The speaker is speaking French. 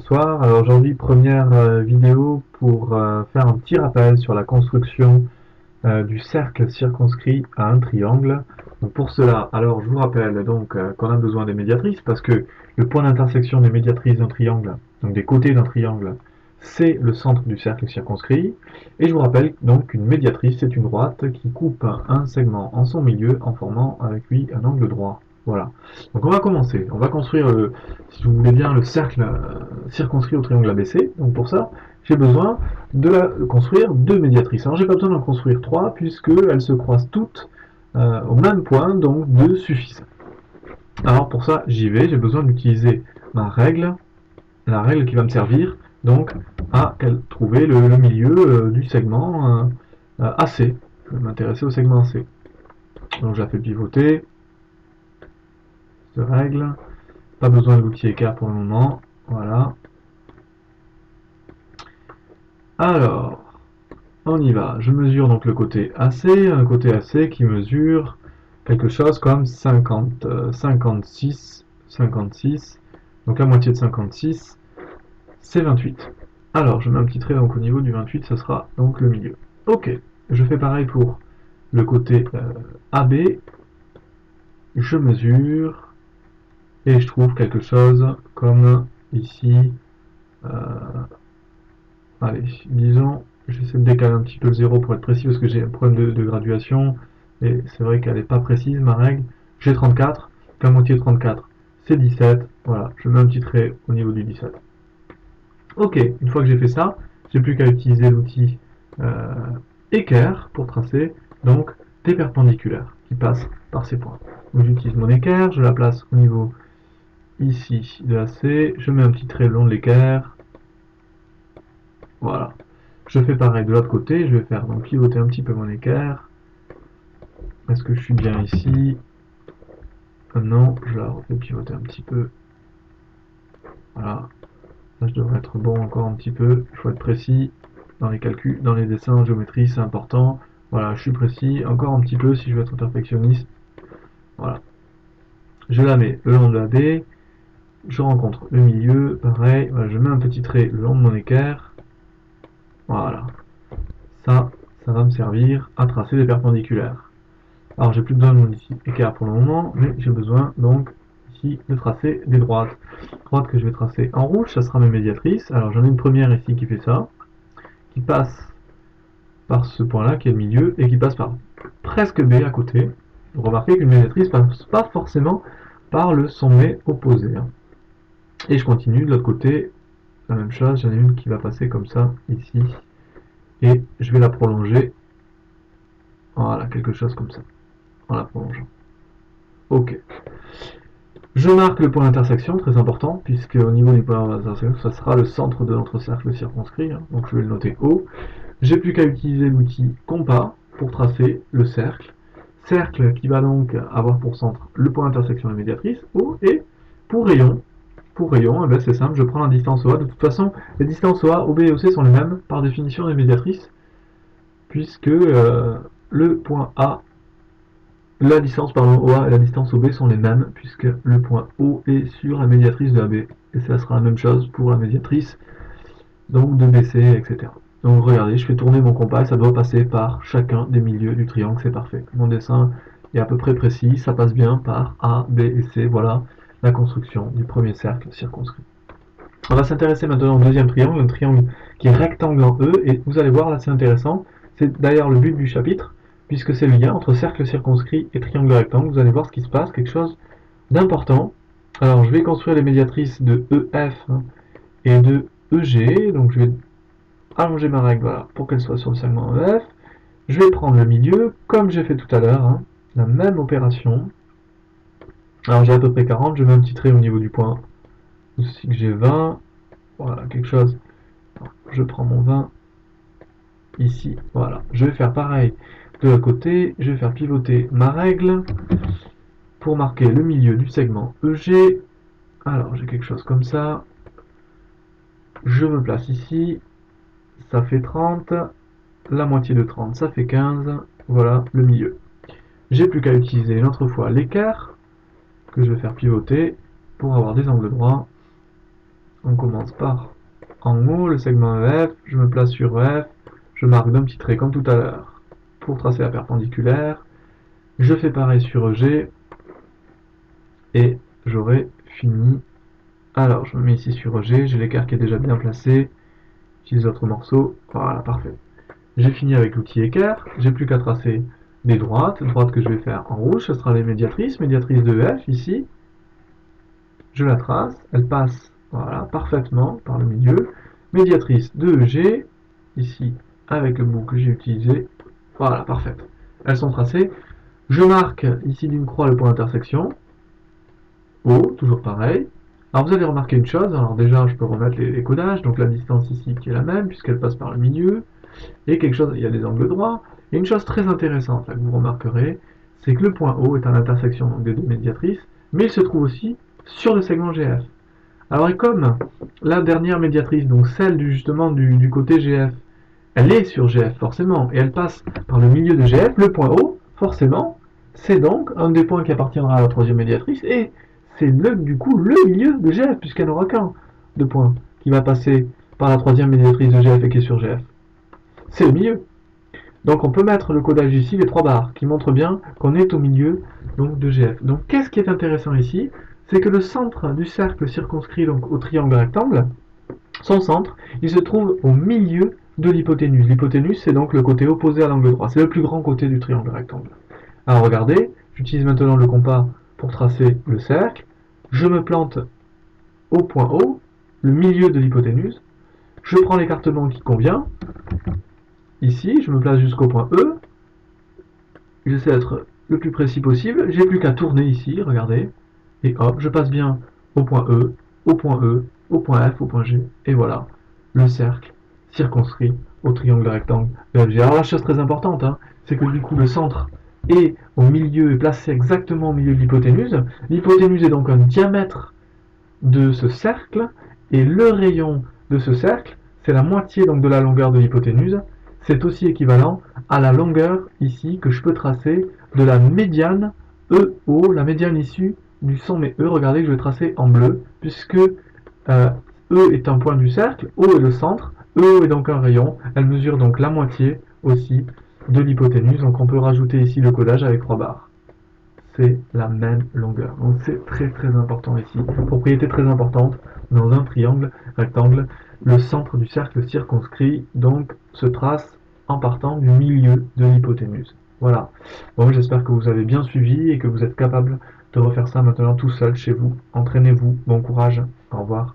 bonsoir. Alors aujourd'hui, première vidéo pour faire un petit rappel sur la construction du cercle circonscrit à un triangle. Donc pour cela, alors je vous rappelle donc qu'on a besoin des médiatrices parce que le point d'intersection des médiatrices d'un triangle, donc des côtés d'un triangle, c'est le centre du cercle circonscrit. Et je vous rappelle donc qu'une médiatrice, c'est une droite qui coupe un segment en son milieu en formant avec lui un angle droit. Voilà. Donc on va commencer. On va construire, si vous voulez bien, le cercle circonscrit au triangle ABC. Donc pour ça, j'ai besoin de construire deux médiatrices. Alors j'ai pas besoin d'en construire trois puisqu'elles se croisent toutes au même point, donc deux suffisent. Alors pour ça, j'y vais. J'ai besoin d'utiliser ma règle, la règle qui va me servir donc à trouver le milieu du segment AC. Je vais m'intéresser au segment AC. Donc je la fais pivoter. Cette règle. Pas besoin de l'outil écart pour le moment. Voilà. Alors, on y va. Je mesure donc le côté AC, un côté AC qui mesure quelque chose comme 50, 56, 56. Donc la moitié de 56, c'est 28. Alors, je mets un petit trait donc au niveau du 28, ce sera donc le milieu. Ok, je fais pareil pour le côté AB. Je mesure et je trouve quelque chose comme ici. Allez, disons, j'essaie de décaler un petit peu le 0 pour être précis parce que j'ai un problème de graduation et c'est vrai qu'elle n'est pas précise ma règle. J'ai 34, la moitié de 34 c'est 17, voilà, je mets un petit trait au niveau du 17. Ok, une fois que j'ai fait ça, j'ai plus qu'à utiliser l'outil équerre pour tracer donc des perpendiculaires qui passent par ces points. Donc j'utilise mon équerre, je la place au niveau ici de AC, je mets un petit trait le long de l'équerre, voilà. Je fais pareil de l'autre côté, je vais faire donc pivoter un petit peu mon équerre. Est-ce que je suis bien ici? Non, je la refais pivoter un petit peu. Voilà. Là, je devrais être bon encore un petit peu. Il faut être précis dans les calculs, dans les dessins, en géométrie, c'est important. Voilà, je suis précis. Encore un petit peu si je veux être perfectionniste. Voilà. Je la mets le long de la baie. Je rencontre le milieu. Pareil, voilà, je mets un petit trait le long de mon équerre. Voilà. Ça va me servir à tracer des perpendiculaires. Alors j'ai plus besoin de mon équerre pour le moment, mais j'ai besoin donc ici de tracer des droites. Droites que je vais tracer en rouge, ça sera mes médiatrices. Alors j'en ai une première ici qui fait ça, qui passe par ce point-là, qui est le milieu, et qui passe par presque B à côté. Remarquez qu'une médiatrice passe pas forcément par le sommet opposé. Et je continue de l'autre côté, la même chose, j'en ai une qui va passer comme ça, ici, et je vais la prolonger. Voilà, quelque chose comme ça, en la prolongeant. Ok. Je marque le point d'intersection, très important, puisque au niveau du point d'intersection, ça sera le centre de notre cercle circonscrit, donc je vais le noter O. J'ai plus qu'à utiliser l'outil compas pour tracer le cercle. Cercle qui va donc avoir pour centre le point d'intersection des médiatrices, O, et pour rayon, eh ben c'est simple, je prends la distance OA. De toute façon, les distances OA, OB et OC sont les mêmes par définition des médiatrices, puisque le point A, la distance OA et la distance OB sont les mêmes, puisque le point O est sur la médiatrice de AB. Et ça sera la même chose pour la médiatrice donc de BC, etc. Donc regardez, je fais tourner mon compas et ça doit passer par chacun des milieux du triangle, c'est parfait. Mon dessin est à peu près précis, ça passe bien par A, B et C. Voilà la construction du premier cercle circonscrit. On va s'intéresser maintenant au deuxième triangle, un triangle qui est rectangle en E, et vous allez voir là c'est intéressant, c'est d'ailleurs le but du chapitre, puisque c'est le lien entre cercle circonscrit et triangle rectangle. Vous allez voir ce qui se passe, quelque chose d'important. Alors je vais construire les médiatrices de EF et de EG, donc je vais allonger ma règle voilà, pour qu'elle soit sur le segment EF. Je vais prendre le milieu, comme j'ai fait tout à l'heure, la même opération. Alors j'ai à peu près 40, je mets un petit trait au niveau du point aussi que j'ai 20. Voilà, quelque chose. Je prends mon 20 ici, voilà. Je vais faire pareil de l'autre côté, je vais faire pivoter ma règle pour marquer le milieu du segment EG. Alors j'ai quelque chose comme ça. Je me place ici, ça fait 30, la moitié de 30 ça fait 15, voilà le milieu. J'ai plus qu'à utiliser une autre fois l'équerre que je vais faire pivoter pour avoir des angles droits. On commence par en haut, le segment EF, je me place sur EF, je marque d'un petit trait comme tout à l'heure pour tracer la perpendiculaire, je fais pareil sur EG, et j'aurai fini. Alors, je me mets ici sur EG, j'ai l'écart qui est déjà bien placé, j'utilise l'autre morceau, voilà, parfait. J'ai fini avec l'outil équerre, j'ai plus qu'à tracer des droites que je vais faire en rouge, ce sera les médiatrices de EF ici, je la trace, elle passe voilà, parfaitement par le milieu, médiatrice de EG, ici avec le bout que j'ai utilisé, voilà, parfait. Elles sont tracées, je marque ici d'une croix le point d'intersection, O, toujours pareil. Alors vous allez remarquer une chose, alors déjà je peux remettre les codages, donc la distance ici qui est la même puisqu'elle passe par le milieu, et quelque chose, il y a des angles droits, et une chose très intéressante là, que vous remarquerez, c'est que le point O est à l'intersection des deux médiatrices, mais il se trouve aussi sur le segment GF. Alors et comme la dernière médiatrice, donc celle justement du côté GF, elle est sur GF forcément, et elle passe par le milieu de GF, le point O, forcément, c'est donc un des points qui appartiendra à la troisième médiatrice, et c'est du coup le milieu de GF, puisqu'elle n'aura qu'un de points qui va passer par la troisième médiatrice de GF et qui est sur GF. C'est le milieu. Donc on peut mettre le codage ici, les 3 barres, qui montrent bien qu'on est au milieu donc, de GF. Donc qu'est-ce qui est intéressant ici? C'est que le centre du cercle circonscrit donc, au triangle rectangle, son centre, il se trouve au milieu de l'hypoténuse. L'hypoténuse, c'est donc le côté opposé à l'angle droit. C'est le plus grand côté du triangle rectangle. Alors regardez, j'utilise maintenant le compas pour tracer le cercle. Je me plante au point O, le milieu de l'hypoténuse. Je prends l'écartement qui convient. Ici, je me place jusqu'au point E. J'essaie d'être le plus précis possible. J'ai plus qu'à tourner ici, regardez. Et hop, je passe bien au point E, au point E, au point F, au point G. Et voilà, le cercle circonscrit au triangle rectangle EFG. Alors la chose très importante, hein, c'est que du coup le centre est au milieu, est placé exactement au milieu de l'hypoténuse. L'hypoténuse est donc un diamètre de ce cercle, et le rayon de ce cercle, c'est la moitié donc de la longueur de l'hypoténuse. C'est aussi équivalent à la longueur ici que je peux tracer de la médiane EO, la médiane issue du sommet E. Regardez que je vais tracer en bleu, puisque E est un point du cercle, O est le centre, EO est donc un rayon, elle mesure donc la moitié aussi de l'hypoténuse, donc on peut rajouter ici le codage avec 3 barres. C'est la même longueur. Donc c'est très très important ici. Propriété très importante, dans un triangle rectangle, le centre du cercle circonscrit donc se trace en partant du milieu de l'hypoténuse. Voilà. Bon, j'espère que vous avez bien suivi et que vous êtes capable de refaire ça maintenant tout seul chez vous. Entraînez-vous. Bon courage. Au revoir.